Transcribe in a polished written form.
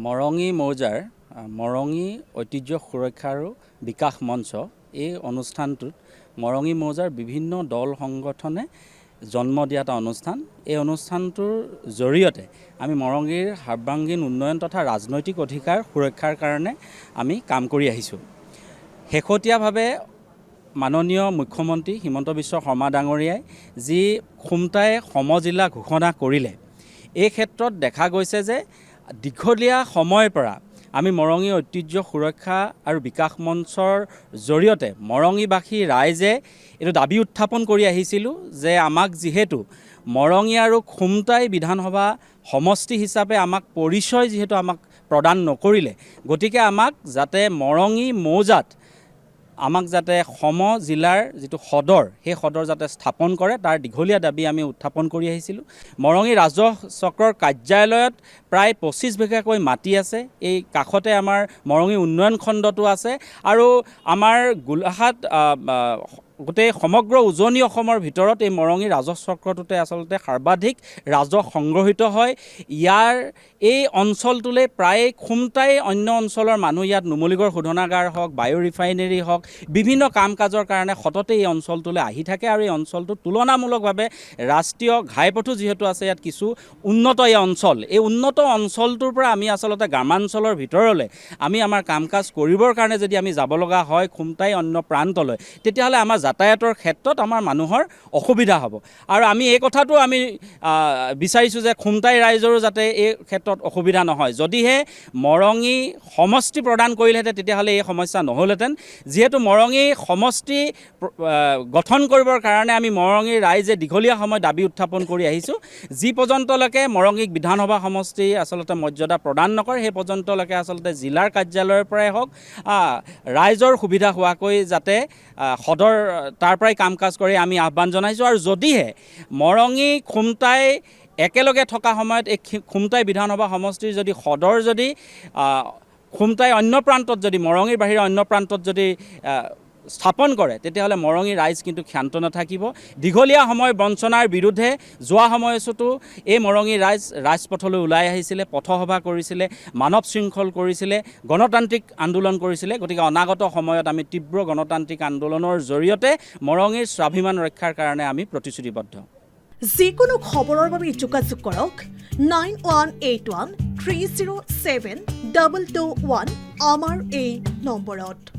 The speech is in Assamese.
মৰঙী মৌজাৰ মৰঙী ঐতিহ্য সুৰক্ষা আৰু বিকাশ মঞ্চ এই অনুষ্ঠানটোত মৰঙী মৌজাৰ বিভিন্ন দল সংগঠনে জন্ম দিয়া এটা অনুষ্ঠান। এই অনুষ্ঠানটোৰ জৰিয়তে আমি মৰঙীৰ সৰ্বাংগীন উন্নয়ন তথা ৰাজনৈতিক অধিকাৰ সুৰক্ষাৰ কাৰণে আমি কাম কৰি আহিছোঁ। শেহতীয়াভাৱে মাননীয় মুখ্যমন্ত্ৰী হিমন্ত বিশ্ব শৰ্মা ডাঙৰীয়াই যি খুমটাই সমজিলা ঘোষণা কৰিলে, এই ক্ষেত্ৰত দেখা গৈছে যে দীঘলীয়া সময়ৰ পৰা আমি মৰঙী ঐতিহ্য সুৰক্ষা আৰু বিকাশ মঞ্চৰ জৰিয়তে মৰঙীবাসী ৰাইজে এইটো দাবী উত্থাপন কৰি আহিছিলোঁ যে আমাক যিহেতু মৰঙী আৰু খুমটাই বিধানসভা সমষ্টি হিচাপে আমাক পৰিচয় যিহেতু আমাক প্ৰদান নকৰিলে, গতিকে আমাক যাতে মৰঙী মৌজাত আমাক যাতে জিলাৰ যিটো সদৰ, সেই সদৰ যাতে স্থাপন কৰে, তাৰ দীঘলীয়া দাবী আমি উত্থাপন কৰি আহিছিলোঁ। মৰঙী ৰাজহ চক্ৰৰ কাৰ্যালয়ত প্ৰায় 25 বিঘাকৈ মাটি আছে। এই কাষতে আমাৰ মৰঙী উন্নয়ন খণ্ডটো আছে আৰু আমাৰ গোলাঘাট গোটেই সমগ্ৰ উজনি অসমৰ ভিতৰত এই মৰঙী ৰাজহ চক্ৰটোতে আচলতে সৰ্বাধিক ৰাজহ সংগ্ৰহিত হয়। ইয়াৰ এই অঞ্চলটোলৈ প্ৰায় খুমটাই অন্য অঞ্চলৰ মানুহ ইয়াত নুমলীগড় শোধনাগাৰ হওক, বায়ু ৰিফাইনেৰী হওক, বিভিন্ন কাম কাজৰ কাৰণে সততে এই অঞ্চলটোলৈ আহি থাকে আৰু এই অঞ্চলটো তুলনামূলকভাৱে ৰাষ্ট্ৰীয় ঘাইপথো যিহেতু আছে, ইয়াত কিছু উন্নত এই অঞ্চল। এই উন্নত অঞ্চলটোৰ পৰা আমি আচলতে গ্ৰামাঞ্চলৰ ভিতৰলৈ আমি আমাৰ কাম কাজ কৰিবৰ কাৰণে যদি আমি যাব লগা হয় খুমটাই অন্য প্ৰান্তলৈ, তেতিয়াহ'লে আমাৰ যাতায়াতৰ ক্ষেত্ৰত আমাৰ মানুহৰ অসুবিধা হ'ব। আৰু আমি এই কথাটো আমি বিচাৰিছোঁ যে খুমটাই ৰাইজৰো যাতে এই ক্ষেত্ৰত অসুবিধা নহয়। যদিহে মৰঙী সমষ্টি প্ৰদান কৰিলেহেঁতেন তেতিয়াহ'লে এই সমস্যা নহ'লহেঁতেন। যিহেতু মৰঙী সমষ্টি গঠন কৰিবৰ কাৰণে আমি মৰঙীৰ ৰাইজে দীঘলীয়া সময় দাবী উত্থাপন কৰি আহিছোঁ। যি পৰ্যন্তলৈকে মৰঙীক বিধানসভা সমষ্টি আচলতে মৰ্যাদা প্ৰদান নকৰে, সেই পৰ্যন্তলৈকে আচলতে জিলাৰ কাৰ্যালয়ৰ পৰাই হওক, ৰাইজৰ সুবিধা হোৱাকৈ যাতে সদৰ তাৰ পৰাই কাম কাজ কৰি আমি আহ্বান জনাইছোঁ। আৰু যদিহে মৰঙী খুমটাই একেলগে থকা সময়ত এই খুমটাই বিধানসভা সমষ্টিৰ যদি সদৰ যদি খুমটাই অন্য প্ৰান্তত যদি মৰঙীৰ বাহিৰে অন্য প্ৰান্তত যদি স্থাপন কৰে, তেতিয়াহ'লে মৰঙী ৰাইজ কিন্তু ক্ষান্ত নাথাকিব। দীঘলীয়া সময় বঞ্চনাৰ বিৰুদ্ধে যোৱা সময়ছোৱাতো এই মৰঙী ৰাইজ ৰাজপথলৈ ওলাই আহিছিলে, পথসভা কৰিছিলে, মানৱ শৃংখল কৰিছিলে, গণতান্ত্ৰিক আন্দোলন কৰিছিলে। গতিকে অনাগত সময়ত আমি তীব্ৰ গণতান্ত্ৰিক আন্দোলনৰ জৰিয়তে মৰঙীৰ স্বাভিমান ৰক্ষাৰ কাৰণে আমি প্ৰতিশ্ৰুতিবদ্ধ। যিকোনো খবৰৰ বাবে যোগাযোগ কৰক 9181 307 221 আমাৰ এই নম্বৰত।